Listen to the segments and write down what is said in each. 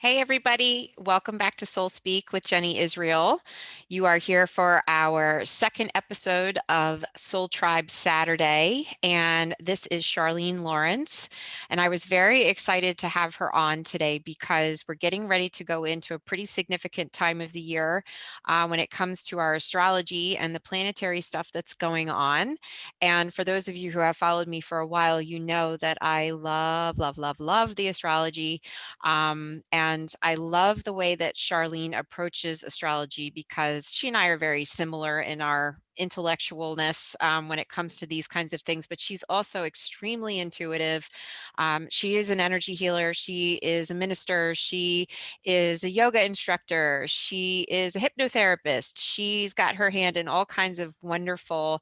Hey, everybody. Welcome back to Soul Speak with Jenny Israel. You are here for our second episode of Soul Tribe Saturday, and this is Charlene Lawrence. And I was very excited to have her on today because we're getting ready to go into a pretty significant time of the year when it comes to our astrology and the planetary stuff that's going on. And for those of you who have followed me for a while, you know that I love, love, love, love the astrology. And I love the way that Charlene approaches astrology because she and I are very similar in our intellectualness when it comes to these kinds of things, but she's also extremely intuitive. She is an energy healer. She is a minister. She is a yoga instructor. She is a hypnotherapist. She's got her hand in all kinds of wonderful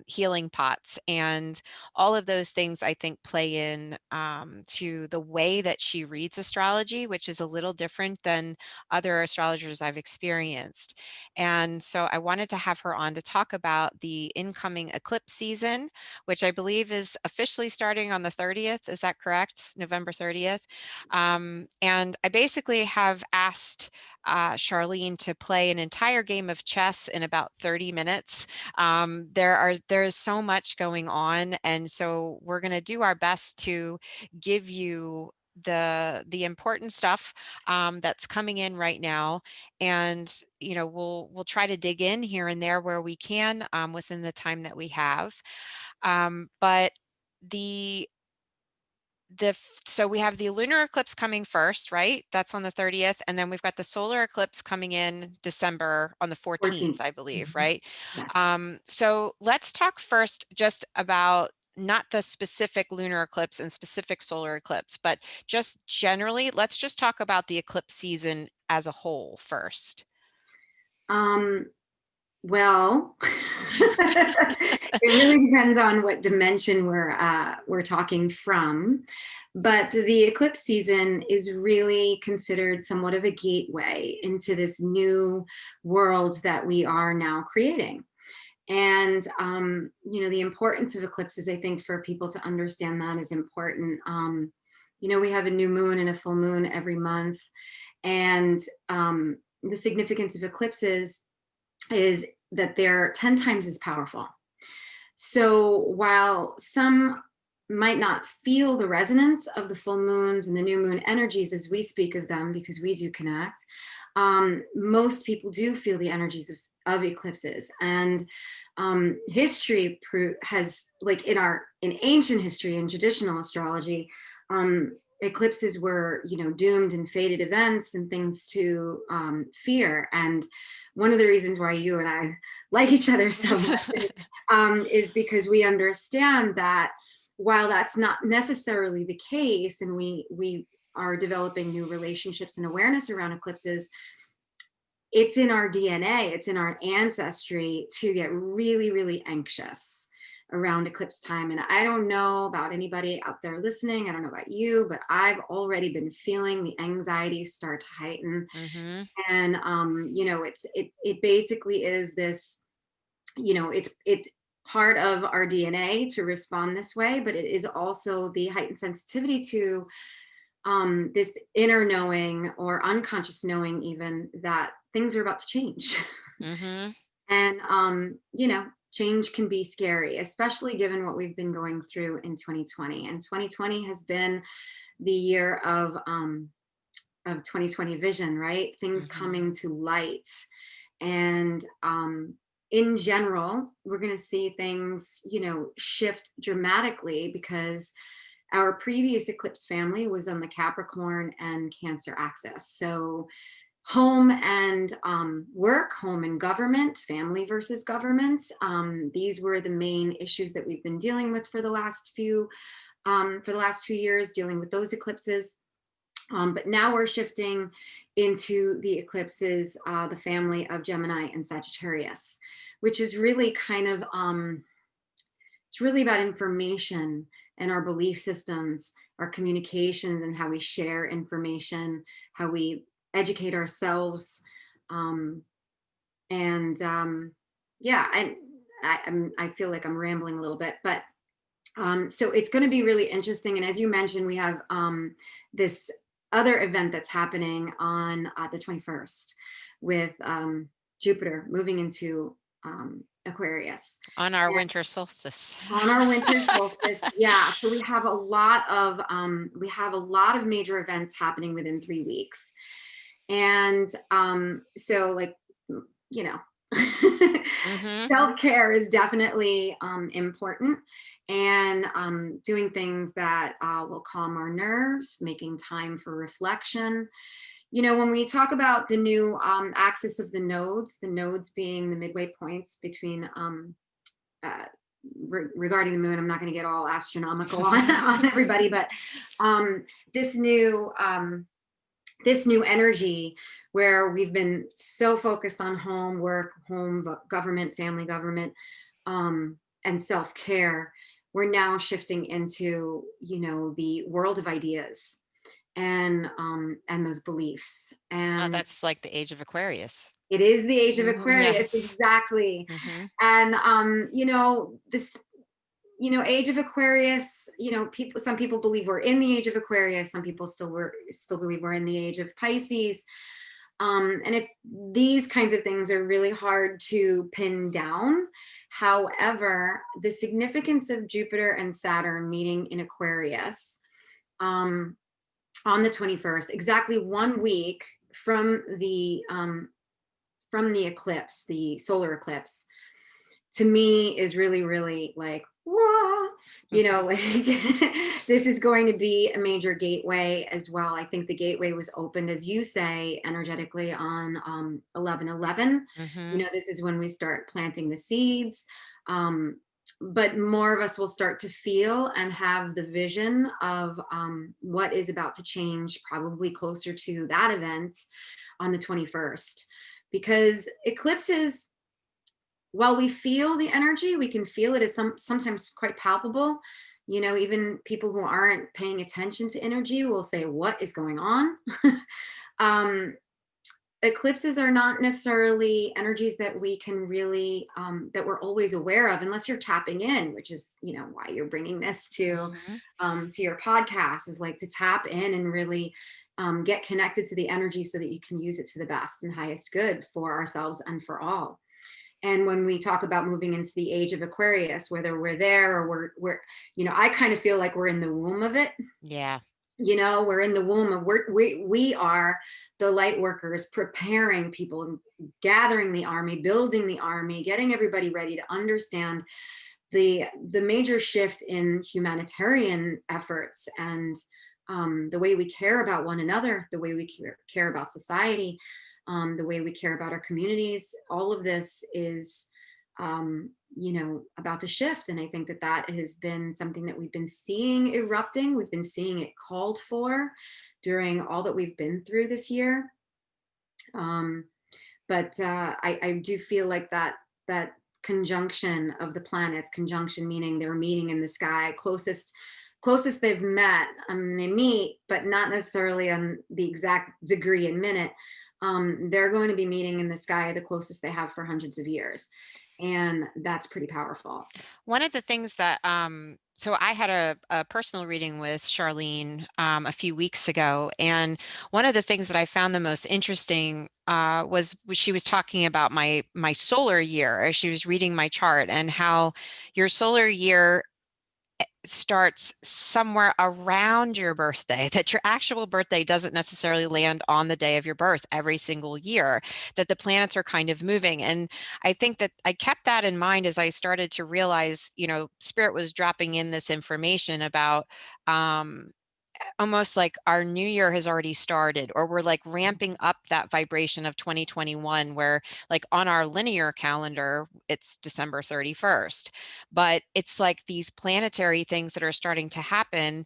healing pots. And all of those things I think play in to the way that she reads astrology, which is a little different than other astrologers I've experienced. And so I wanted to have her on to talk about the incoming eclipse season, which I believe is officially starting on the 30th. Is that correct? November 30th. And I basically have asked Charlene to play an entire game of chess in about 30 minutes. There's so much going on, and so we're going to do our best to give you the important stuff that's coming in right now, and we'll try to dig in here and there where we can within the time that we have. But the so we have the lunar eclipse coming first, right? That's on the 30th. And then we've got the solar eclipse coming in December on the 14th, 14th. I believe, Mhm. right? Yeah. So let's talk first just about not the specific lunar eclipse and specific solar eclipse, but just generally, let's just talk about the eclipse season as a whole first. Um, well, it really depends on what dimension we're talking from, but the eclipse season is really considered somewhat of a gateway into this new world that we are now creating. And the importance of eclipses, I think, for people to understand that is important. We have a new moon and a full moon every month, and the significance of eclipses is that they're 10 times as powerful. So while some might not feel the resonance of the full moons and the new moon energies as we speak of them, because we do connect, most people do feel the energies of eclipses. And history has, like in ancient history and traditional astrology, eclipses were doomed and fated events and things to fear. And one of the reasons why you and I like each other so much is because we understand that while that's not necessarily the case, and we are developing new relationships and awareness around eclipses, it's in our DNA, it's in our ancestry to get really, really anxious around eclipse time. And I don't know about anybody out there listening, I don't know about you, but I've already been feeling the anxiety start to heighten. Hmm. And it basically is this, it's part of our DNA to respond this way, but it is also the heightened sensitivity to this inner knowing or unconscious knowing, even that things are about to change. Hmm. And change can be scary, especially given what we've been going through in 2020. And 2020 has been the year of 2020 vision, right? Things Hmm. coming to light. And in general, we're going to see things, shift dramatically because our previous eclipse family was on the Capricorn and Cancer axis. So home and work, home and government, family versus government. These were the main issues that we've been dealing with for the last 2 years, dealing with those eclipses. But now we're shifting into the eclipses, the family of Gemini and Sagittarius, which is really it's really about information and our belief systems, our communications, and how we share information, how we educate ourselves. Um, and yeah, I feel like I'm rambling a little bit, but so it's going to be really interesting. And as you mentioned, we have this other event that's happening on the 21st with Jupiter moving into Aquarius. On our winter solstice. On our winter solstice, yeah. So we have a lot of major events happening within 3 weeks, and so like you know, Mm-hmm. self care is definitely important, and doing things that will calm our nerves, making time for reflection. When we talk about the new axis of the nodes being the midway points between uh, regarding the moon. I'm not going to get all astronomical on everybody, but um, this new this new energy where we've been so focused on home, work, home, government, family, government, and self care. We're now shifting into the world of ideas and those beliefs. Oh, And that's like the age of Aquarius. it is the age of Mhm, Aquarius, yes. exactly. Mm-hmm. And this age of Aquarius, some people believe we're in the age of Aquarius, some people still believe we're in the age of Pisces. And it's these kinds of things are really hard to pin down. However, the significance of Jupiter and Saturn meeting in Aquarius um, on the 21st, exactly 1 week from the eclipse, the solar eclipse, to me is really, really like, whoa, like this is going to be a major gateway as well. I think the gateway was opened, as you say, energetically on 11/11. Mm-hmm. This is when we start planting the seeds. But more of us will start to feel and have the vision of what is about to change, probably closer to that event on the 21st. Because eclipses, while we feel the energy, we can feel it as sometimes quite palpable. Even people who aren't paying attention to energy will say, what is going on? um, Eclipses are not necessarily energies that we can really that we're always aware of, unless you're tapping in, which is why you're bringing this Mm-hmm. to your podcast, is like to tap in and really get connected to the energy so that you can use it to the best and highest good for ourselves and for all. And when we talk about moving into the age of Aquarius, whether we're there or we're I kind of feel like we're in the womb of it. Yeah. We're in the womb of we are the light workers, preparing people, gathering the army, building the army, getting everybody ready to understand the major shift in humanitarian efforts, and the way we care about one another, the way we care about society, the way we care about our communities. All of this is about to shift. And I think that has been something that we've been seeing erupting. We've been seeing it called for during all that we've been through this year. But I do feel like that conjunction of the planets, conjunction meaning they're meeting in the sky, closest they've met. They meet, but not necessarily on the exact degree and minute. They're going to be meeting in the sky the closest they have for hundreds of years. And that's pretty powerful. One of the things that so I had a personal reading with Charlene a few weeks ago, and one of the things that I found the most interesting was she was talking about my solar year as she was reading my chart, and how your solar year starts somewhere around your birthday, that your actual birthday doesn't necessarily land on the day of your birth every single year, that the planets are kind of moving. And I think that I kept that in mind as I started to realize, Spirit was dropping in this information about almost like our new year has already started, or we're like ramping up that vibration of 2021, where like on our linear calendar it's December 31st, but it's like these planetary things that are starting to happen.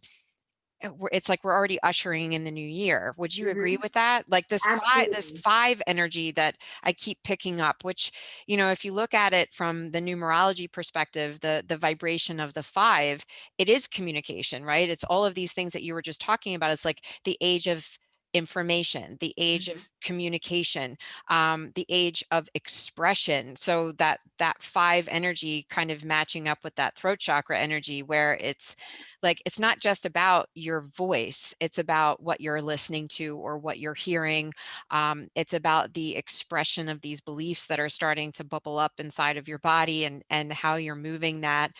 It's like we're already ushering in the new year. Would you agree Mm-hmm. with that? Like this Absolutely. five energy that I keep picking up, which, if you look at it from the numerology perspective, the vibration of the five, it is communication, right? It's all of these things that you were just talking about. It's like the age of information, the age Mhm. of communication, the age of expression. So that 5 energy kind of matching up with that throat chakra energy, where it's like, it's not just about your voice, it's about what you're listening to or what you're hearing. It's about the expression of these beliefs that are starting to bubble up inside of your body, and how you're moving that,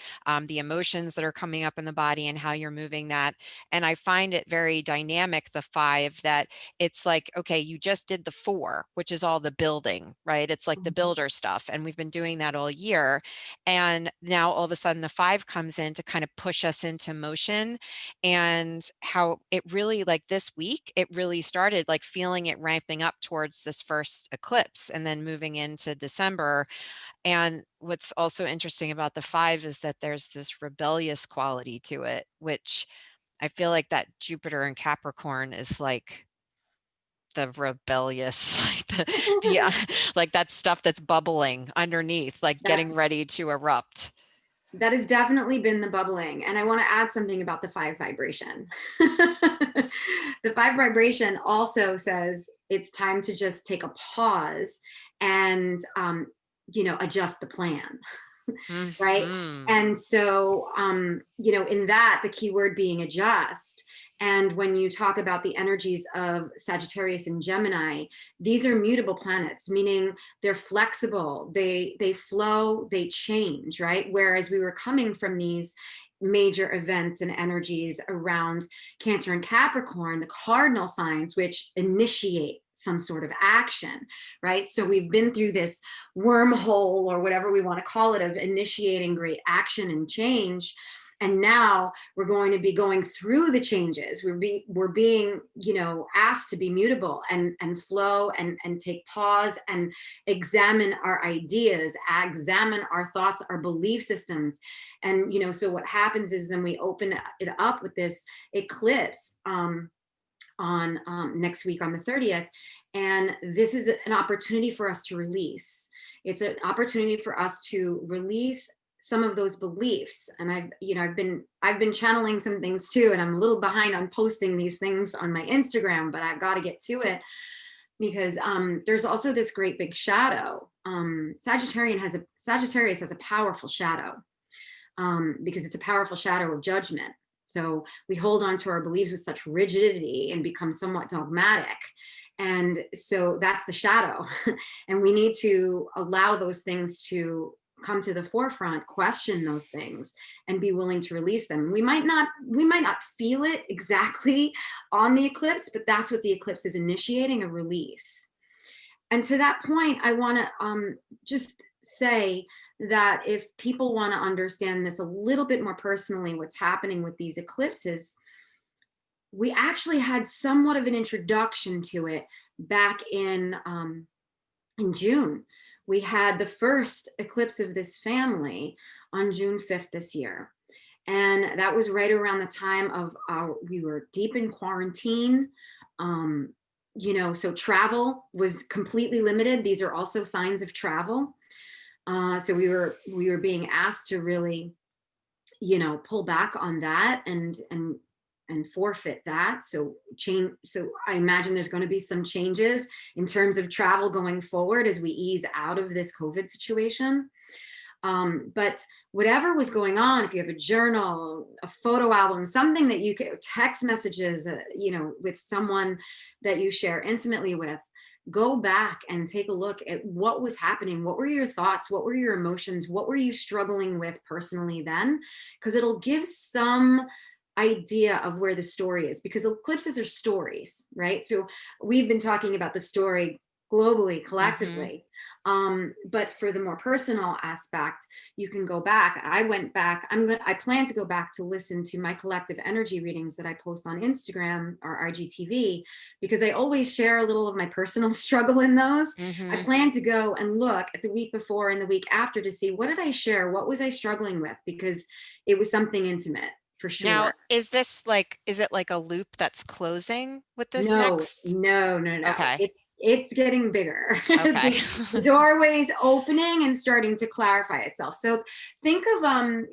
the emotions that are coming up in the body and how you're moving that. And I find it very dynamic, the 5, that it's like, okay, you just did the 4, which is all the building, right? It's like the Mhm. builder stuff. And we've been doing that all year. And now all of a sudden the 5 comes in to kind of push us into motion. And how it really, like this week, it really started like feeling it ramping up towards this first eclipse and then moving into December. And what's also interesting about the 5 is that there's this rebellious quality to it, which I feel like that Jupiter in Capricorn is like the rebellious, like like that stuff that's bubbling underneath, like That's getting ready to erupt. that has definitely been the bubbling. And I want to add something about the 5 vibration. The 5 vibration also says it's time to just take a pause and, adjust the plan. Right. Hmm. And so, in that, the key word being adjust. And when you talk about the energies of Sagittarius and Gemini, these are mutable planets, meaning they're flexible, they flow, they change, right? Whereas we were coming from these major events and energies around Cancer and Capricorn, the cardinal signs, which initiate some sort of action, right? So we've been through this wormhole, or whatever we want to call it, of initiating great action and change. And now we're going to be going through the changes. We're being, asked to be mutable and flow and take pause and examine our ideas, examine our thoughts, our belief systems. And so what happens is then we open it up with this eclipse, on next week on the 30th. And this is an opportunity for us to release. It's an opportunity for us to release some of those beliefs. And I've been channeling some things too, and I'm a little behind on posting these things on my Instagram, but I've got to get to it, because there's also this great big shadow. Sagittarius has a powerful shadow, because it's a powerful shadow of judgment. So we hold on to our beliefs with such rigidity and become somewhat dogmatic. And so that's the shadow. And we need to allow those things to come to the forefront, question those things, and be willing to release them. We might not feel it exactly on the eclipse, but that's what the eclipse is initiating, a release. And to that point, I want to just say that if people want to understand this a little bit more personally, what's happening with these eclipses, we actually had somewhat of an introduction to it back in June. We had the first eclipse of this family on June 5th this year. And that was right around the time of we were deep in quarantine. So travel was completely limited. These are also signs of travel. So we were being asked to really, pull back on that and forfeit that. So I imagine there's going to be some changes in terms of travel going forward as we ease out of this COVID situation. But whatever was going on, if you have a journal, a photo album, something that you can text messages, with someone that you share intimately with, go back and take a look at what was happening. What were your thoughts? What were your emotions? What were you struggling with personally then? Because it'll give some idea of where the story is, because eclipses are stories, right? So we've been talking about the story globally, Hmm. collectively. But for the more personal aspect, you can go back. I went back. I plan to go back to listen to my collective energy readings that I post on Instagram or IGTV, because I always share a little of my personal struggle in those. I Hmm. plan to go and look at the week before and the week after to see, what did I share? What was I struggling with? Because it was something intimate for Now, sure. is it like a loop that's closing with this No, next? no, no, no. Okay. It's getting bigger. Okay. The doorway's opening and starting to clarify itself. So think of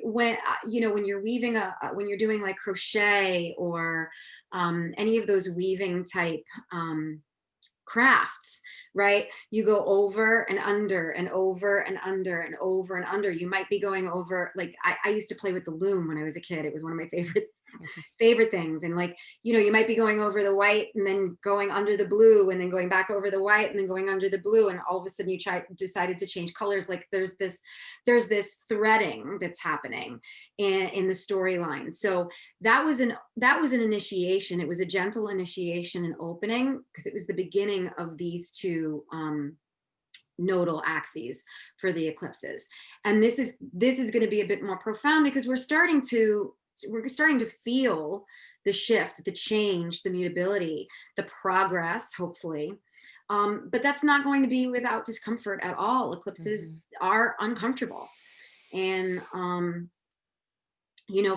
when when you're weaving when you're doing like crochet, or any of those weaving type crafts, right? You go over and under and over and under and over and under. You might be going over, like I used to play with the loom when I was a kid. It was one of my favorite things. And like, you might be going over the white and then going under the blue and then going back over the white and then going under the blue. And all of a sudden you decided to change colors. Like there's this threading that's happening in the storyline. So that was an initiation. It was a gentle initiation and opening, because it was the beginning of these two nodal axes for the eclipses. And this is going to be a bit more profound, because we're starting to feel the shift, the change, the mutability, the progress, hopefully. But that's not going to be without discomfort at all. Eclipses are uncomfortable. And,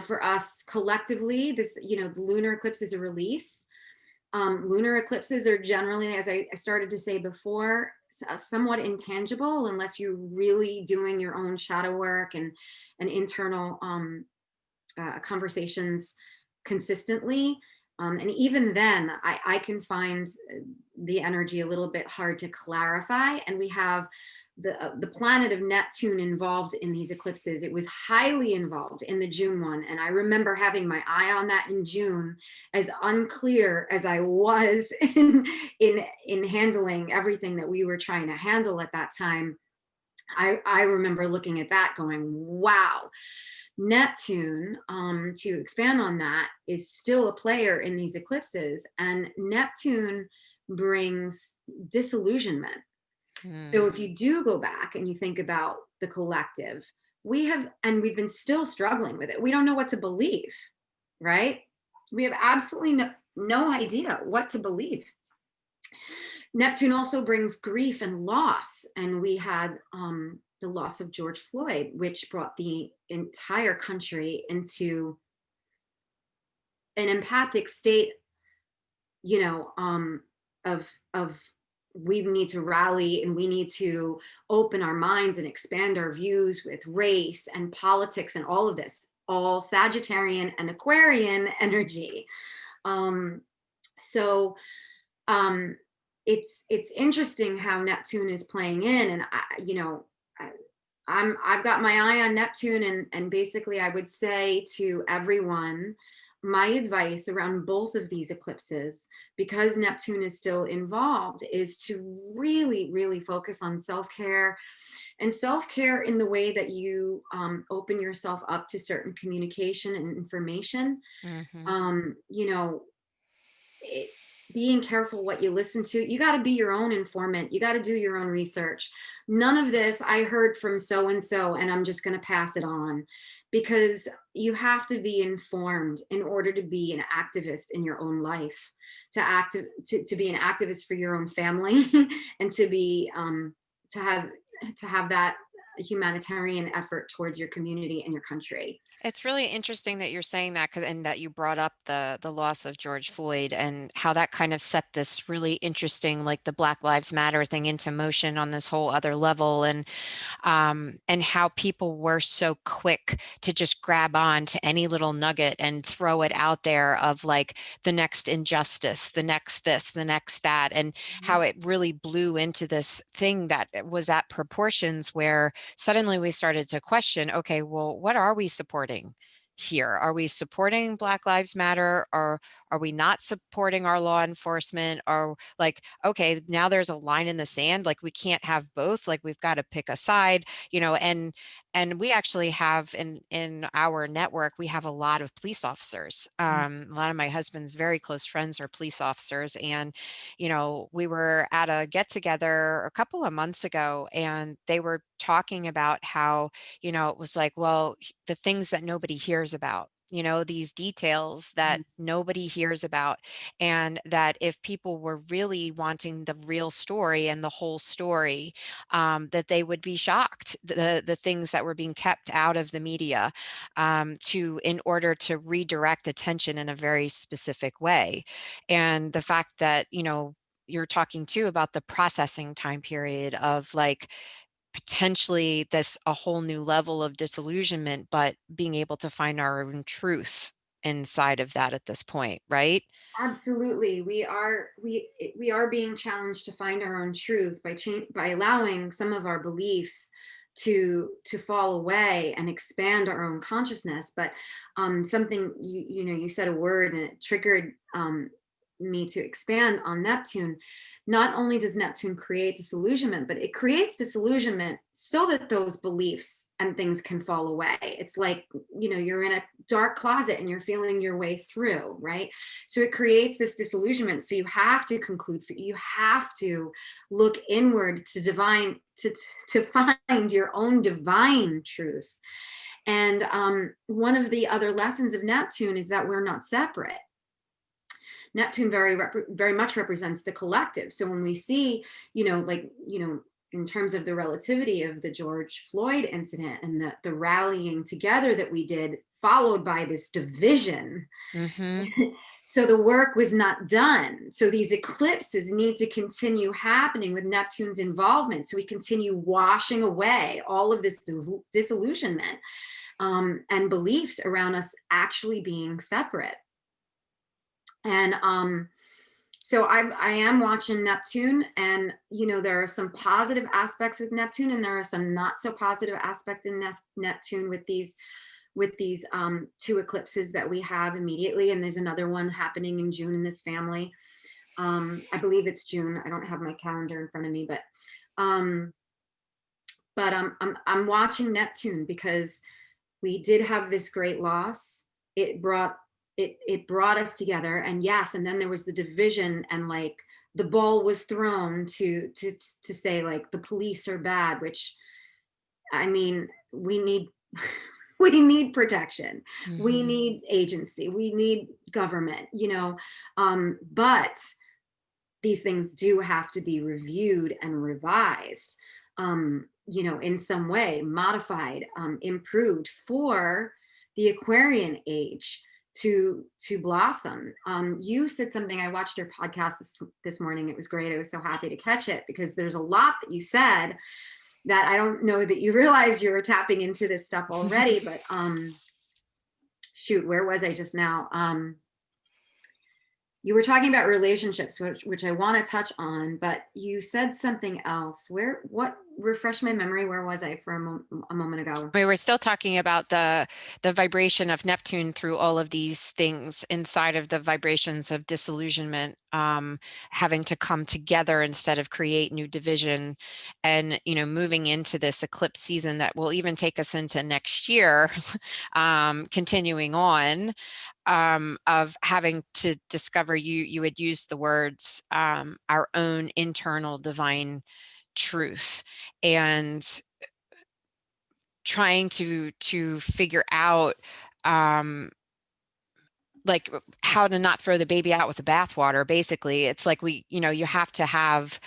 for us collectively, this, the lunar eclipse is a release. Lunar eclipses are generally, as I started to say before, somewhat intangible unless you're really doing your own shadow work and internal conversations consistently. And even then, I can find the energy a little bit hard to clarify. And we have the planet of Neptune involved in these eclipses. It was highly involved in the June one. And I remember having my eye on that in June, as unclear as I was in handling everything that we were trying to handle at that time. I remember looking at that going, wow. Neptune, to expand on that, is still a player in these eclipses, and Neptune brings disillusionment. So if you do go back and you think about the collective, we've been still struggling with it. We don't know what to believe, right? We have absolutely no idea what to believe. Neptune also brings grief and loss, and we had the loss of George Floyd, which brought the entire country into an empathic state, of we need to rally and we need to open our minds and expand our views with race and politics and all of this, all Sagittarian and Aquarian energy. It's interesting how Neptune is playing in, and I've got my eye on Neptune, and basically I would say to everyone, my advice around both of these eclipses, because Neptune is still involved, is to really, really focus on self-care, and self-care in the way that you open yourself up to certain communication and information. Being careful what you listen to. You got to be your own informant. You got to do your own research. None of this, I heard from so-and-so, and I'm just going to pass it on, because you have to be informed in order to be an activist in your own life, to be an activist for your own family, and to be, to have that humanitarian effort towards your community and your country. It's really interesting that you're saying that, and that you brought up the loss of George Floyd and how that kind of set this really interesting, like the Black Lives Matter thing, into motion on this whole other level, and how people were so quick to just grab on to any little nugget and throw it out there of like the next injustice, the next this, the next that, and how it really blew into this thing that was at proportions where suddenly we started to question, okay, well, what are we supporting here? Are we supporting Black Lives Matter, or are we not supporting our law enforcement? Or like, okay, now there's a line in the sand, like we can't have both, like we've got to pick a side, and we actually have in our network, we have a lot of police officers. A lot of my husband's very close friends are police officers, and we were at a get together a couple of months ago, and they were talking about how it was like, well, the things that nobody hears about, these details that nobody hears about, and that if people were really wanting the real story and the whole story, that they would be shocked, the things that were being kept out of the media, in order to redirect attention in a very specific way. And the fact that you're talking too about the processing time period of like potentially this a whole new level of disillusionment, but being able to find our own truth inside of that at this point, right? Absolutely. We are being challenged to find our own truth by allowing some of our beliefs to fall away and expand our own consciousness. But something you said a word and it triggered me to expand on Neptune. Not only does Neptune create disillusionment, but it creates disillusionment so that those beliefs and things can fall away. It's like, you're in a dark closet and you're feeling your way through, right? So it creates this disillusionment. So you have to you have to look inward to find your own divine truth. And one of the other lessons of Neptune is that we're not separate. Neptune very much represents the collective. So when we see, in terms of the relativity of the George Floyd incident and the rallying together that we did, followed by this division. Mm-hmm. So the work was not done. So these eclipses need to continue happening with Neptune's involvement. So we continue washing away all of this disillusionment and beliefs around us actually being separate. And so I am watching Neptune, and there are some positive aspects with Neptune, and there are some not so positive aspects in Neptune with these two eclipses that we have immediately. And there's another one happening in June in this family. I believe it's June. I don't have my calendar in front of me, but I'm watching Neptune because we did have this great loss. It brought us together, and yes, and then there was the division, and like the ball was thrown to say like the police are bad, which, I mean, we need we need protection, Mm-hmm. we need agency, we need government, but these things do have to be reviewed and revised, in some way, modified, improved for the Aquarian age to blossom. You said something, I watched your podcast this morning. It was great. I was so happy to catch it because there's a lot that you said that I don't know that you realize you were tapping into this stuff already, but shoot, where was I just now? You were talking about relationships, which I want to touch on, but you said something else. Refresh my memory. Where was I for a moment ago? We were still talking about the vibration of Neptune through all of these things inside of the vibrations of disillusionment, having to come together instead of create new division, and moving into this eclipse season that will even take us into next year, continuing on, of having to discover, you had used the words, our own internal divine truth, and trying to figure out like how to not throw the baby out with the bathwater. Basically, it's like you have to have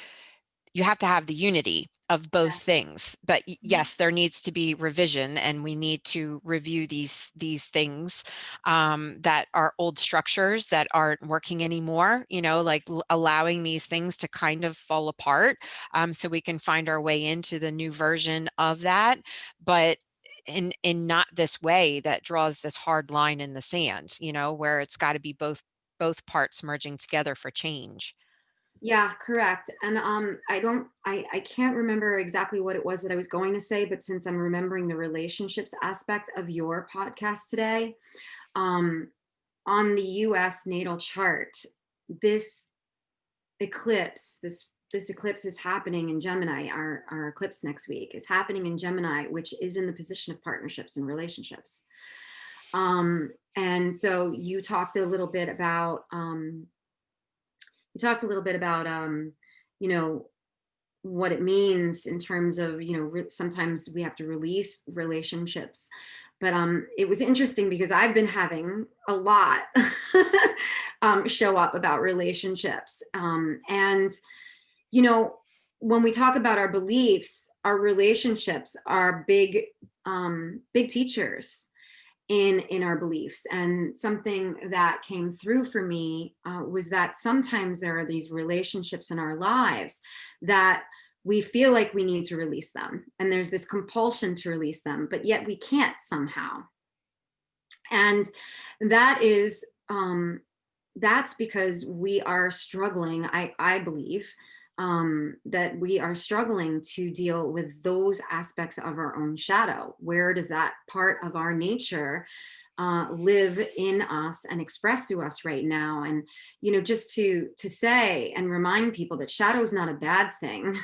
the unity of both things. But yes, there needs to be revision, and we need to review these things that are old structures that aren't working anymore, like allowing these things to kind of fall apart, so we can find our way into the new version of that, but in not this way that draws this hard line in the sand, where it's got to be both parts merging together for change. Yeah, correct. And I can't remember exactly what it was that I was going to say, but since I'm remembering the relationships aspect of your podcast today, on the US natal chart, this eclipse, this eclipse is happening in Gemini. Our eclipse next week is happening in Gemini, which is in the position of partnerships and relationships. And so you talked a little bit about what it means in terms of, sometimes we have to release relationships. But it was interesting because I've been having a lot show up about relationships. And, when we talk about our beliefs, our relationships are big teachers in our beliefs. And something that came through for me was that sometimes there are these relationships in our lives that we feel like we need to release them, and there's this compulsion to release them, but yet we can't somehow. And that is, that's because we are struggling, I believe, that we are struggling to deal with those aspects of our own shadow. Where does that part of our nature live in us and express through us right now? And, just to say and remind people that shadow is not a bad thing.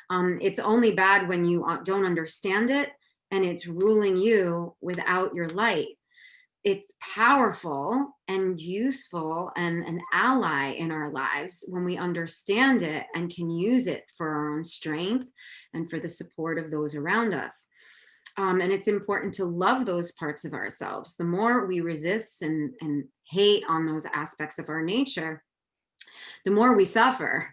It's only bad when you don't understand it and it's ruling you without your light. It's powerful and useful and an ally in our lives when we understand it and can use it for our own strength and for the support of those around us. And it's important to love those parts of ourselves. The more we resist and hate on those aspects of our nature, the more we suffer.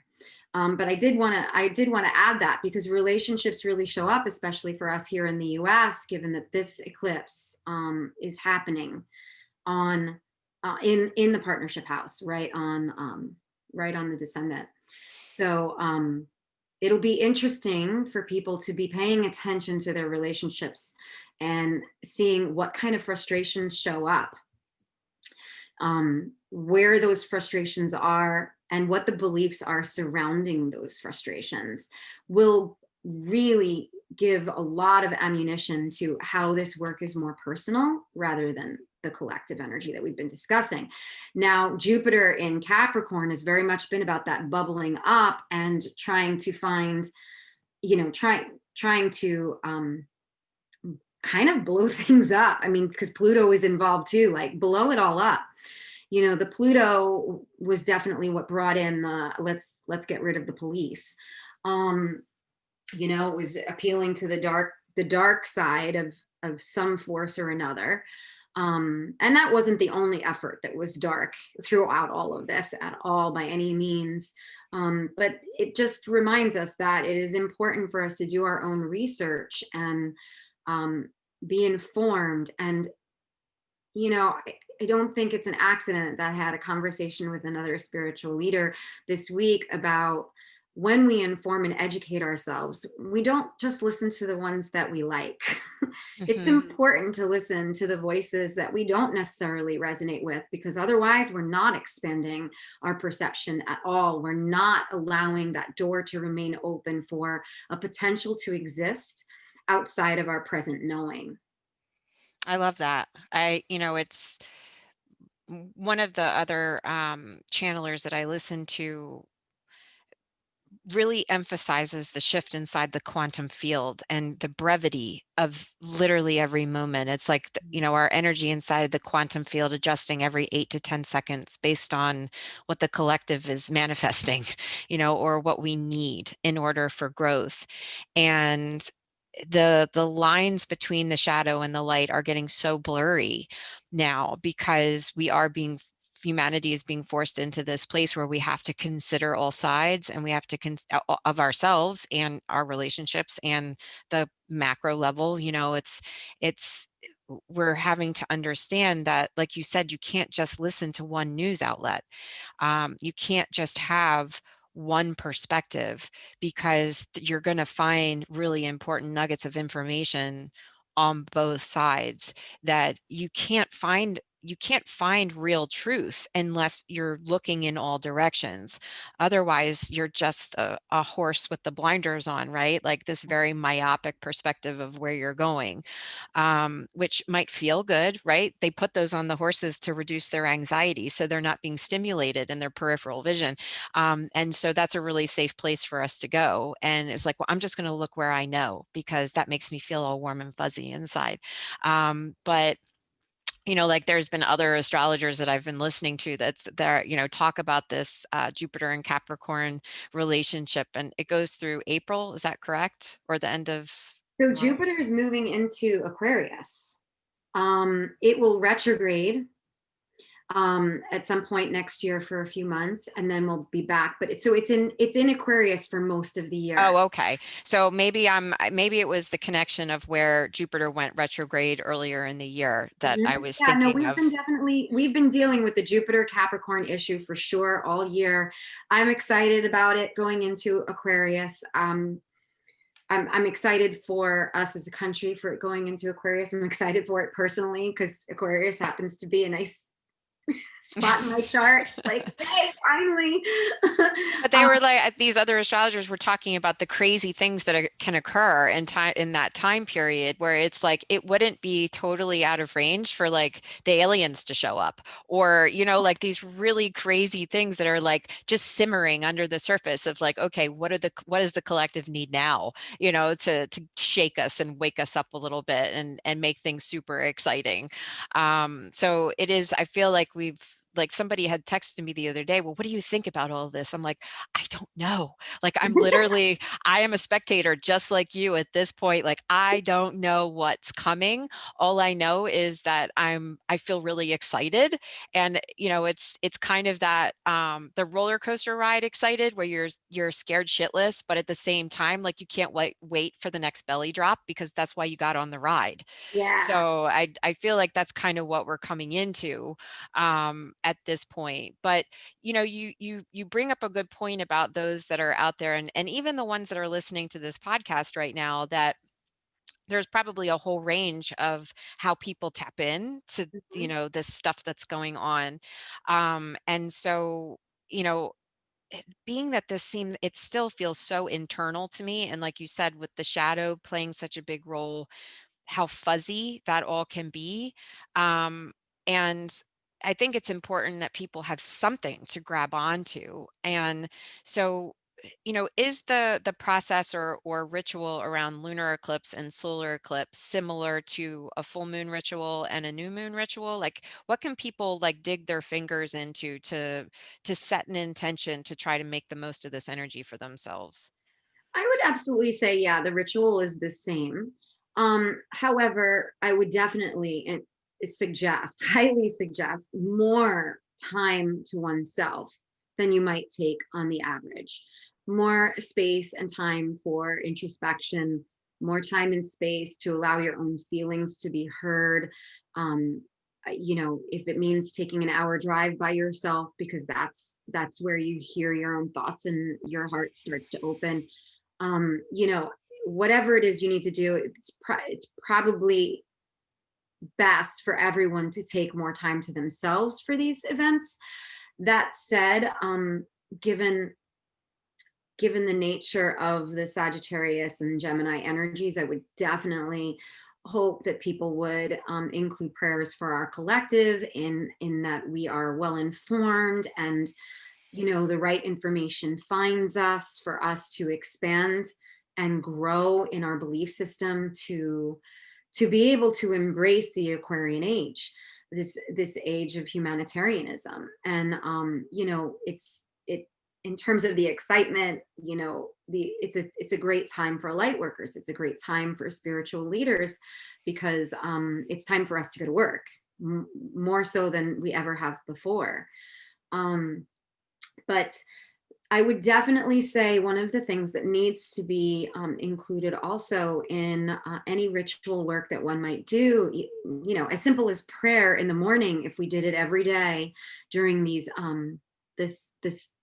But I did want to add that, because relationships really show up, especially for us here in the U.S., given that this eclipse is happening on in the partnership house, right on the descendant. So it'll be interesting for people to be paying attention to their relationships and seeing what kind of frustrations show up, where those frustrations are, and what the beliefs are surrounding those frustrations will really give a lot of ammunition to how this work is more personal rather than the collective energy that we've been discussing. Now, Jupiter in Capricorn has very much been about that bubbling up and trying to find, trying to kind of blow things up. I mean, because Pluto is involved too, like blow it all up. The Pluto was definitely what brought in the let's get rid of the police. It was appealing to the dark side of some force or another. And that wasn't the only effort that was dark throughout all of this at all by any means. But it just reminds us that it is important for us to do our own research and be informed. And, I don't think it's an accident that I had a conversation with another spiritual leader this week about when we inform and educate ourselves, we don't just listen to the ones that we like. It's important to listen to the voices that we don't necessarily resonate with, because otherwise we're not expanding our perception at all. We're not allowing that door to remain open for a potential to exist outside of our present knowing. I love that. It's one of the other channelers that I listen to really emphasizes the shift inside the quantum field and the brevity of literally every moment. It's like, our energy inside the quantum field adjusting every 8 to 10 seconds based on what the collective is manifesting, or what we need in order for growth. And the lines between the shadow and the light are getting so blurry now, because humanity is being forced into this place where we have to consider all sides, and we have to of ourselves and our relationships and the macro level. It's we're having to understand that, like you said, you can't just listen to one news outlet. You can't just have one perspective, because you're going to find really important nuggets of information on both sides that you can't find real truth unless you're looking in all directions. Otherwise, you're just a horse with the blinders on, right? Like this very myopic perspective of where you're going, which might feel good, right? They put those on the horses to reduce their anxiety, so they're not being stimulated in their peripheral vision. And so that's a really safe place for us to go. And it's like, well, I'm just going to look where I know, because that makes me feel all warm and fuzzy inside. But like there's been other astrologers that I've been listening to talk about this Jupiter and Capricorn relationship, and it goes through April. Is that correct? Or the end of So March? Jupiter is moving into Aquarius. It will retrograde at some point next year for a few months, and then we'll be back. But it's in Aquarius for most of the year. Oh, okay. So maybe it was the connection of where Jupiter went retrograde earlier in the year that I was Yeah, no, thinking of. we've been dealing with the Jupiter Capricorn issue for sure all year. I'm excited about it going into Aquarius. I'm excited for us as a country for it going into Aquarius. I'm excited for it personally because Aquarius happens to be a nice spot in my chart. Like, hey, finally. But they were like these other astrologers were talking about the crazy things that can occur in time in that time period where it's like it wouldn't be totally out of range for like the aliens to show up or like these really crazy things that are like just simmering under the surface of like okay what does the collective need now to shake us and wake us up a little bit and make things super exciting. So it is I feel like we've like somebody had texted me the other day, well, what do you think about all of this? I'm like, I don't know. Like, I am a spectator just like you at this point. Like, I don't know what's coming. All I know is that I feel really excited. And, it's kind of that, the roller coaster ride excited where you're scared shitless, but at the same time, like you can't wait for the next belly drop because that's why you got on the ride. Yeah. So I feel like that's kind of what we're coming into at this point. But you bring up a good point about those that are out there, and even the ones that are listening to this podcast right now. That there's probably a whole range of how people tap in to Mhm. this stuff that's going on, and so you know being that it still feels so internal to me, and like you said, with the shadow playing such a big role, how fuzzy that all can be. And I think it's important that people have something to grab onto. And so, is the process or ritual around lunar eclipse and solar eclipse similar to a full moon ritual and a new moon ritual? Like, what can people like dig their fingers into to set an intention to try to make the most of this energy for themselves? I would absolutely say, yeah, the ritual is the same. However, I would definitely suggest, highly suggest more time to oneself than you might take on the average. More space and time for introspection, more time and space to allow your own feelings to be heard. Um, if it means taking an hour drive by yourself because that's where you hear your own thoughts and your heart starts to open, um, you know, whatever it is you need to do, it's probably best for everyone to take more time to themselves for these events. That said, given given the nature of the Sagittarius and Gemini energies, I would definitely hope that people would include prayers for our collective in that we are well informed and the right information finds us for us to expand and grow in our belief system to be able to embrace the Aquarian age, this age of humanitarianism. And it's it in terms of the excitement, it's a great time for light workers. It's a great time for spiritual leaders because it's time for us to go to work more so than we ever have before. um, but I would definitely say one of the things that needs to be included also in any ritual work that one might do, as simple as prayer in the morning, if we did it every day during this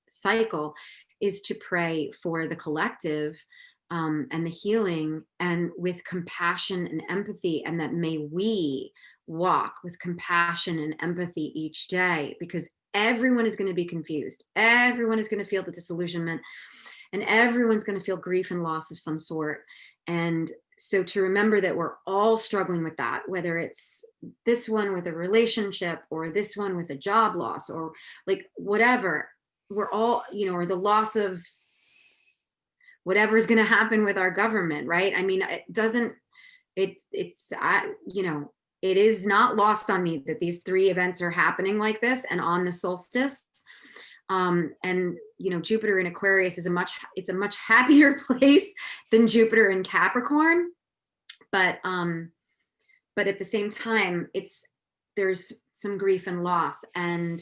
cycle, is to pray for the collective and the healing, and with compassion and empathy, and that may we walk with compassion and empathy each day, because everyone is going to be confused. Everyone is going to feel the disillusionment, and everyone's going to feel grief and loss of some sort. And so to remember that we're all struggling with that, whether it's this one with a relationship or this one with a job loss or like whatever, we're all, or the loss of whatever is going to happen with our government, right? I mean, it doesn't, it's, it is not lost on me that these three events are happening like this and on the solstice. And Jupiter in Aquarius is it's a much happier place than Jupiter in Capricorn. But at the same time, there's some grief and loss, and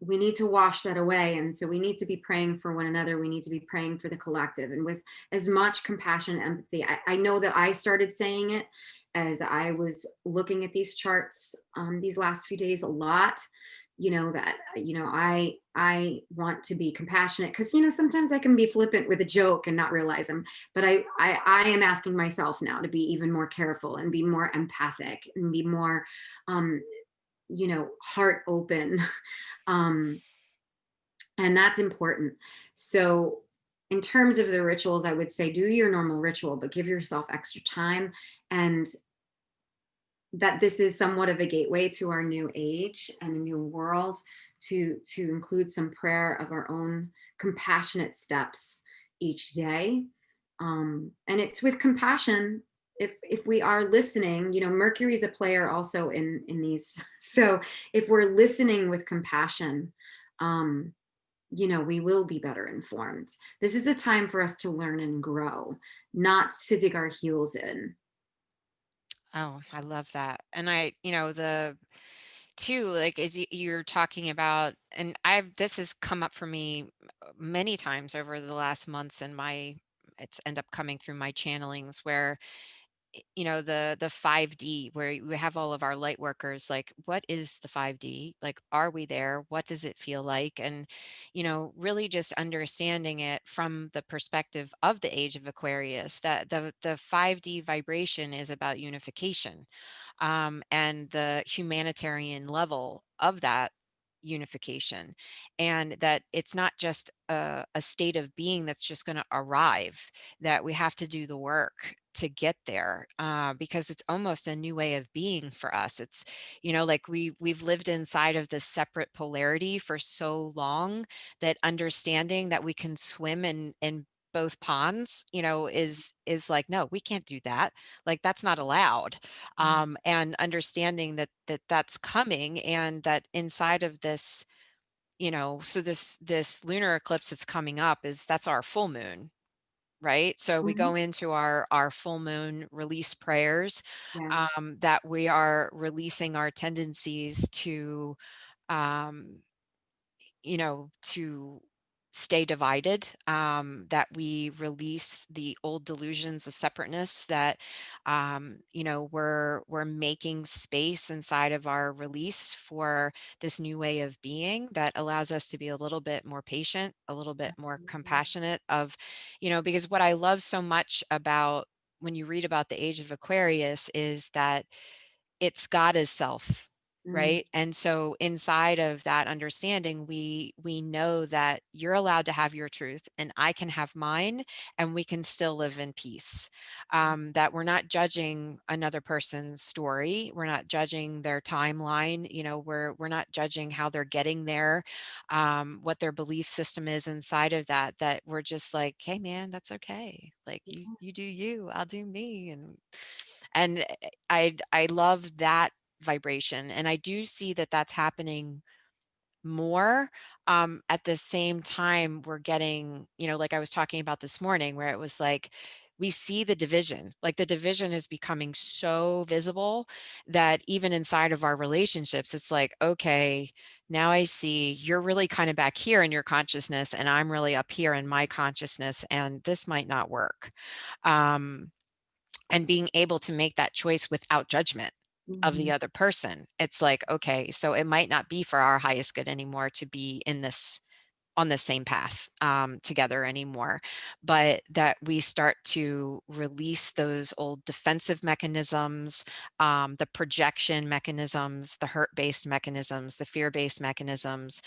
we need to wash that away. And so we need to be praying for one another. We need to be praying for the collective, and with as much compassion and empathy. I know that I started saying it as I was looking at these charts these last few days a lot. that, I want to be compassionate, because, sometimes I can be flippant with a joke and not realize them. But I am asking myself now to be even more careful and be more empathic and be more, um, heart open. um, and that's important. So, in terms of the rituals, I would say do your normal ritual, but give yourself extra time. And that this is somewhat of a gateway to our new age and a new world, to include some prayer of our own compassionate steps each day. And it's with compassion. If we are listening, Mercury's a player also in these. So if we're listening with compassion, um, we will be better informed. This is a time for us to learn and grow, not to dig our heels in. Oh, I love that. And the too, like as you're talking about, and this has come up for me many times over the last months, and it's end up coming through my channelings where the 5D, where we have all of our light workers, like what is the 5D, like are we there, what does it feel like, and really just understanding it from the perspective of the age of Aquarius, that the 5D vibration is about unification, and the humanitarian level of that unification, and that it's not just a state of being that's just going to arrive, that we have to do the work to get there, because it's almost a new way of being for us. It's like we've lived inside of this separate polarity for so long, that understanding that we can swim in both ponds, is like, no, we can't do that, like that's not allowed. And understanding that's coming, and that inside of this, so this lunar eclipse that's coming up, that's our full moon, right? So we Mhm. go into our full moon release prayers, Yeah. that we are releasing our tendencies to, um, to stay divided, that we release the old delusions of separateness, that we're making space inside of our release for this new way of being that allows us to be a little bit more patient, a little bit more Absolutely. compassionate, of because what I love so much about when you read about the age of Aquarius is that it's God as self, Mm. right? And so inside of that understanding, we know that you're allowed to have your truth and I can have mine, and we can still live in peace. That we're not judging another person's story, we're not judging their timeline, we're not judging how they're getting there, what their belief system is inside of that, that we're just like, hey man, that's okay, like you do you, I'll do me. And I love that vibration, and I do see that that's happening more. At the same time, we're getting, like I was talking about this morning, where it was like we see the division, like the division is becoming so visible, that even inside of our relationships, it's like, okay, now I see you're really kind of back here in your consciousness, and I'm really up here in my consciousness, and this might not work. Um, and being able to make that choice without judgment of the Mhm. other person. It's like, okay, so it might not be for our highest good anymore to be in this, on the same path, together anymore, but that we start to release those old defensive mechanisms, the projection mechanisms, the hurt-based mechanisms, the fear-based mechanisms.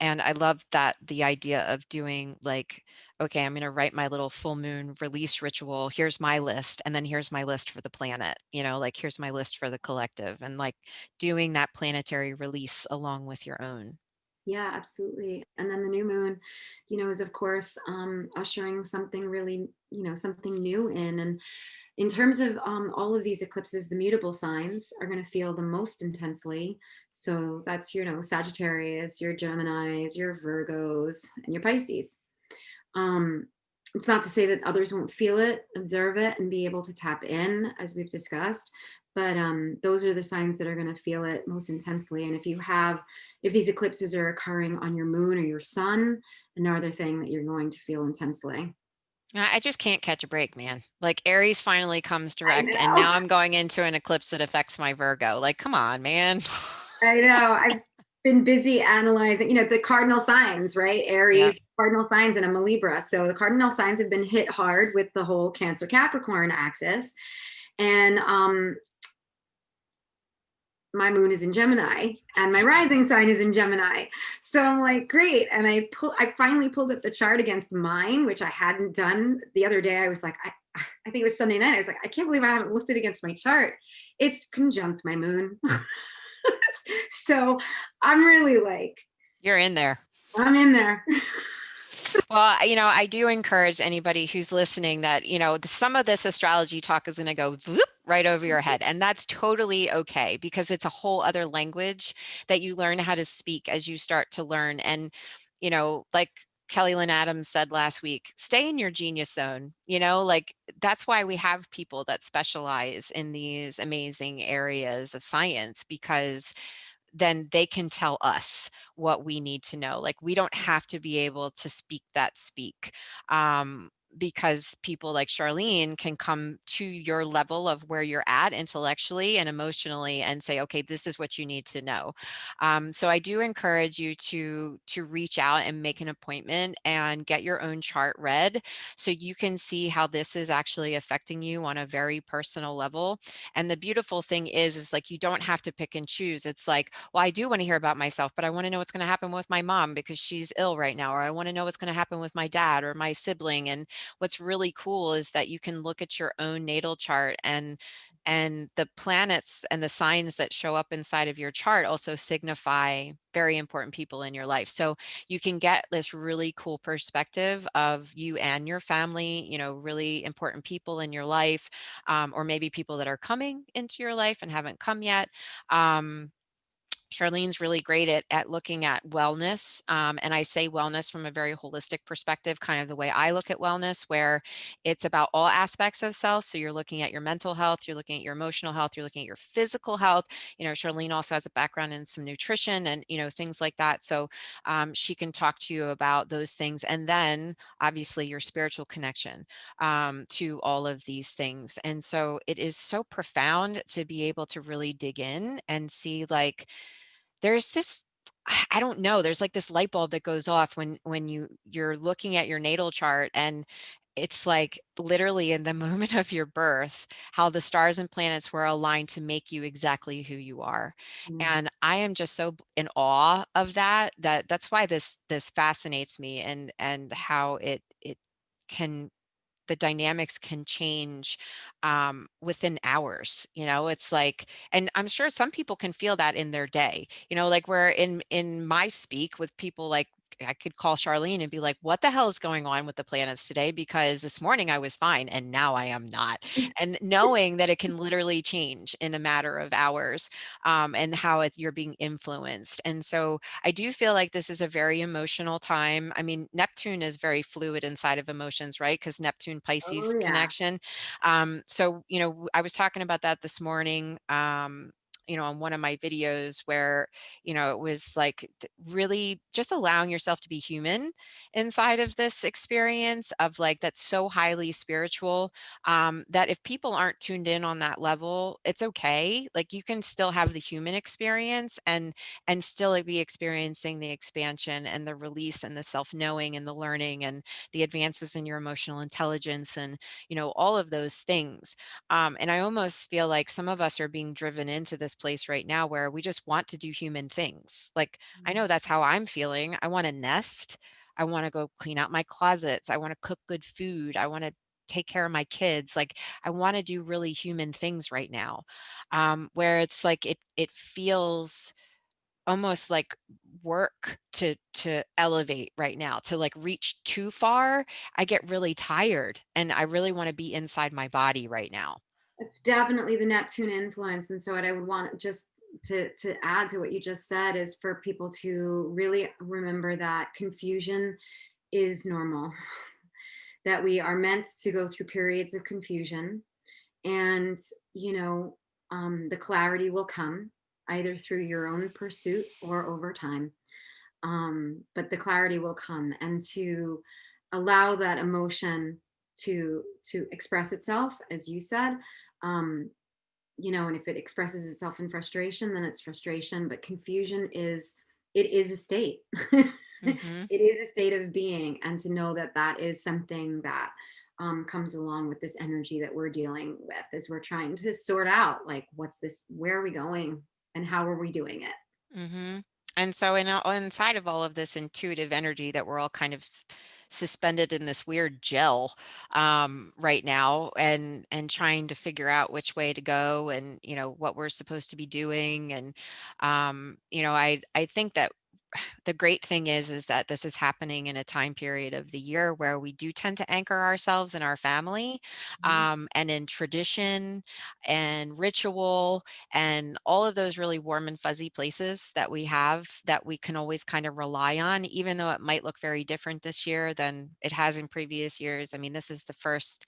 And I love that, the idea of doing like, okay, I'm going to write my little full moon release ritual. Here's my list. And then here's my list for the planet, like here's my list for the collective, and like doing that planetary release along with your own. Yeah, absolutely. And then the new moon, is of course ushering something really, something new in. And in terms of all of these eclipses, the mutable signs are going to feel the most intensely. So that's, Sagittarius, your Geminis, your Virgos, and your Pisces. Um, it's not to say that others won't feel it, observe it, and be able to tap in, as we've discussed. But those are the signs that are going to feel it most intensely. And if these eclipses are occurring on your moon or your sun, another thing that you're going to feel intensely. I just can't catch a break, man. Like Aries finally comes I direct, and know. now I'm going into an eclipse that affects my Virgo. Like, come on, man. I know. been busy analyzing, the cardinal signs, right? Yeah. Aries, cardinal signs, and I'm a Libra. So the cardinal signs have been hit hard with the whole Cancer Capricorn axis. And my moon is in Gemini and my rising sign is in Gemini. So I'm like, great. And I finally pulled up the chart against mine, which I hadn't done the other day. I was like, I think it was Sunday night. I was like, I can't believe I haven't looked at it against my chart. It's conjunct my moon. So I'm really like, You're in there. I'm in there. Well, I do encourage anybody who's listening that, some of this astrology talk is going to go whoop, right over your head. And that's totally okay because it's a whole other language that you learn how to speak as you start to learn. And, like Kelly Lynn Adams said last week, stay in your genius zone. Like that's why we have people that specialize in these amazing areas of science, because then they can tell us what we need to know. Like we don't have to be able to speak that speak. Because people like Charlene can come to your level of where you're at intellectually and emotionally and say, okay, this is what you need to know. So I do encourage you to reach out and make an appointment and get your own chart read so you can see how this is actually affecting you on a very personal level. And the beautiful thing is like you don't have to pick and choose. It's like, well, I do want to hear about myself, but I want to know what's going to happen with my mom because she's ill right now, or I want to know what's going to happen with my dad or my sibling. And what's really cool is that you can look at your own natal chart, and the planets and the signs that show up inside of your chart also signify very important people in your life. So you can get this really cool perspective of you and your family, really important people in your life, or maybe people that are coming into your life and haven't come yet. Charlene's really great at looking at wellness. And I say wellness from a very holistic perspective, kind of the way I look at wellness, where it's about all aspects of self. So you're looking at your mental health, you're looking at your emotional health, you're looking at your physical health. Charlene also has a background in some nutrition and, things like that. So she can talk to you about those things. And then obviously your spiritual connection to all of these things. And so it is so profound to be able to really dig in and see like, there's this, I don't know, there's like this light bulb that goes off when you're looking at your natal chart, and it's like literally in the moment of your birth, how the stars and planets were aligned to make you exactly who you are. Mm. And I am just so in awe of that's why this fascinates me, and how it can, the dynamics can change within hours. It's like, and I'm sure some people can feel that in their day, like where in my speak with people, like I could call Charlene and be like, what the hell is going on with the planets today? Because this morning I was fine and now I am not. And knowing that it can literally change in a matter of hours, and how you're being influenced. And so I do feel like this is a very emotional time. I mean, Neptune is very fluid inside of emotions, right? Because Neptune Oh Pisces yeah. connection. So, I was talking about that this morning. On one of my videos where, it was like really just allowing yourself to be human inside of this experience of like that's so highly spiritual, that if people aren't tuned in on that level, it's okay. Like you can still have the human experience and still be experiencing the expansion and the release and the self-knowing and the learning and the advances in your emotional intelligence and all of those things. And I almost feel like some of us are being driven into this place right now where we just want to do human things. Like I know that's how I'm feeling. I want to nest. I want to go clean out my closets. I want to cook good food. I want to take care of my kids. Like I want to do really human things right now, where it's like it feels almost like work to elevate right now, to like reach too far. I get really tired and I really want to be inside my body right now. It's definitely the Neptune influence. And so what I would want just to add to what you just said is for people to really remember that confusion is normal, that we are meant to go through periods of confusion. And, you know, the clarity will come either through your own pursuit or over time. But the clarity will come, and to allow that emotion to express itself, as you said. And if it expresses itself in frustration, then it's frustration. But confusion is it is a state. Mm-hmm. It is a state of being, and to know that that is something that comes along with this energy that we're dealing with as we're trying to sort out, like, what's this, where are we going, and how are we doing it? Mm-hmm. And so inside of all of this intuitive energy that we're all kind of suspended in this weird gel right now, and trying to figure out which way to go, and what we're supposed to be doing. And I think that the great thing is that this is happening in a time period of the year where we do tend to anchor ourselves in our family, Mhm. and in tradition and ritual, and all of those really warm and fuzzy places that we have, that we can always kind of rely on, even though it might look very different this year than it has in previous years. I mean, this is the first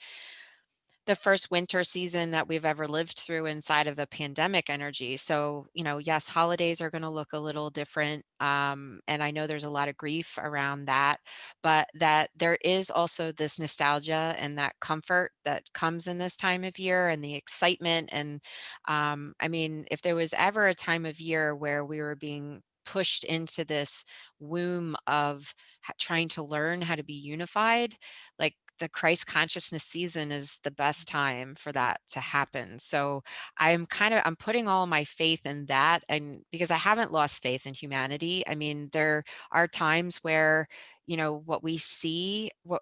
winter season that we've ever lived through inside of a pandemic energy. So, yes, holidays are going to look a little different. And I know there's a lot of grief around that, but that there is also this nostalgia and that comfort that comes in this time of year, and the excitement. And I mean, if there was ever a time of year where we were being pushed into this womb of trying to learn how to be unified, like, the Christ consciousness season is the best time for that to happen. So I'm putting all my faith in that, and because I haven't lost faith in humanity. I mean, there are times where, what we see, what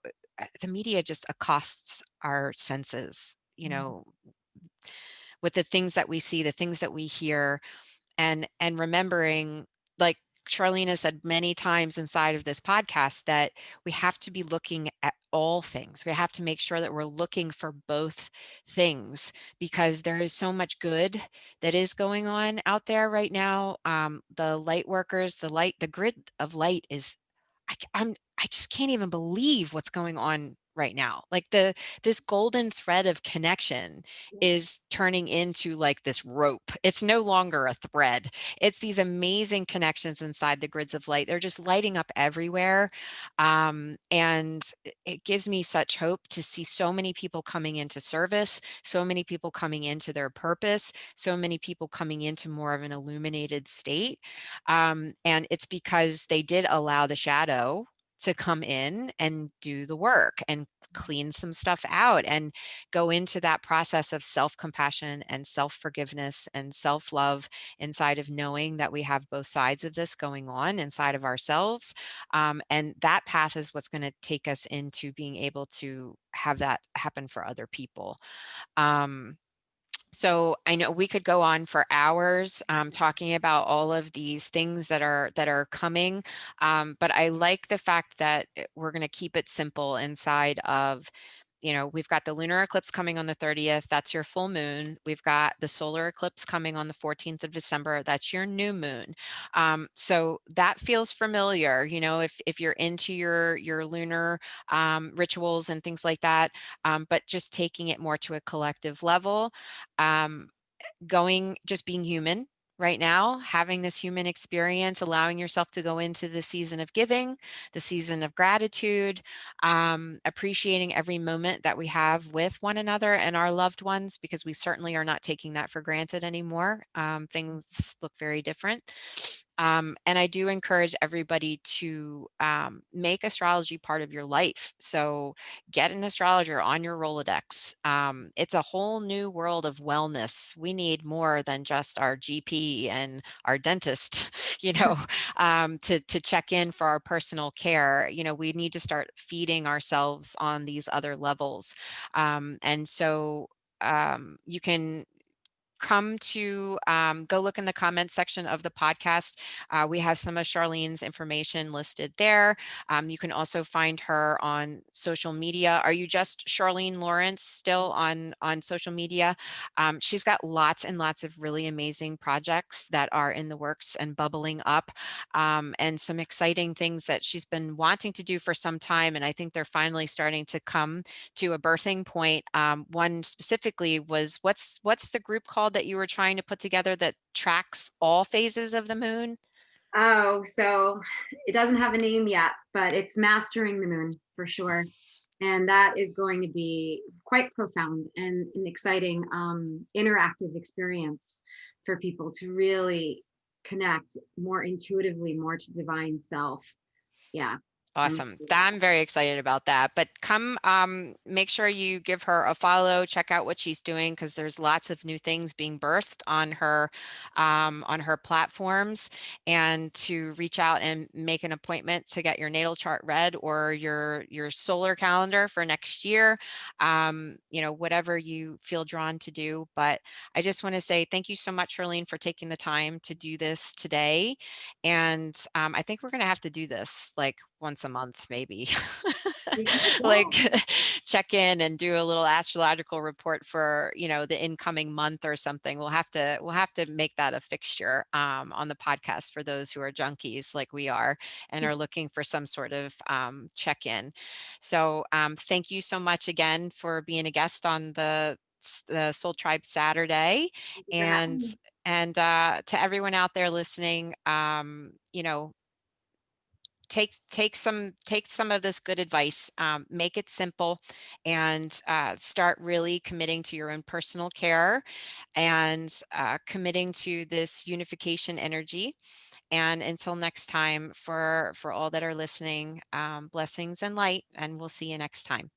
the media just accosts our senses, with the things that we see, the things that we hear, and remembering, like Charlene has said many times inside of this podcast, that we have to be looking at all things. We have to make sure that we're looking for both things, because there is so much good that is going on out there right now. The light workers, the grid of light is, I just can't even believe what's going on right now. Like, this golden thread of connection is turning into like this rope. It's no longer a thread. It's these amazing connections inside the grids of light. They're just lighting up everywhere. And it gives me such hope to see so many people coming into service, so many people coming into their purpose, so many people coming into more of an illuminated state. And it's because they did allow the shadow to come in and do the work and clean some stuff out, and go into that process of self-compassion and self-forgiveness and self-love, inside of knowing that we have both sides of this going on inside of ourselves. And that path is what's going to take us into being able to have that happen for other people. Um, so I know we could go on for hours, talking about all of these things that are coming, but I like the fact that we're going to keep it simple inside of, we've got the lunar eclipse coming on the 30th. That's your full moon. We've got the solar eclipse coming on the 14th of December. That's your new moon. So that feels familiar. If you're into your lunar rituals and things like that, but just taking it more to a collective level. Um, just being human right now, having this human experience, allowing yourself to go into the season of giving, the season of gratitude, appreciating every moment that we have with one another and our loved ones, because we certainly are not taking that for granted anymore. Things look very different. And I do encourage everybody to make astrology part of your life. So get an astrologer on your Rolodex. It's a whole new world of wellness. We need more than just our GP and our dentist, to check in for our personal care. We need to start feeding ourselves on these other levels. And so you can go look in the comments section of the podcast. We have some of Charlene's information listed there. You can also find her on social media. Are you just Charlene Lawrence still on social media? She's got lots and lots of really amazing projects that are in the works and bubbling up, and some exciting things that she's been wanting to do for some time. And I think they're finally starting to come to a birthing point. One specifically was, what's the group called that you were trying to put together that tracks all phases of the moon? Oh, so it doesn't have a name yet, but it's Mastering the Moon for sure. And that is going to be quite profound and an exciting interactive experience for people to really connect more intuitively, more to divine self. Yeah. Awesome. I'm very excited about that. But come, make sure you give her a follow, check out what she's doing, because there's lots of new things being birthed on her platforms. And to reach out and make an appointment to get your natal chart read, or your solar calendar for next year. Whatever you feel drawn to do. But I just want to say thank you so much, Charlene, for taking the time to do this today. And I think we're going to have to do this like once a month, maybe. Like check in and do a little astrological report for, the incoming month or something. We'll have to make that a fixture on the podcast for those who are junkies like we are and are looking for some sort of check-in. So thank you so much again for being a guest on the Soul Tribe Saturday. Thank you for having And me. to everyone out there listening, take some of this good advice, make it simple, and start really committing to your own personal care, and committing to this unification energy. And until next time, for all that are listening, blessings and light, and we'll see you next time.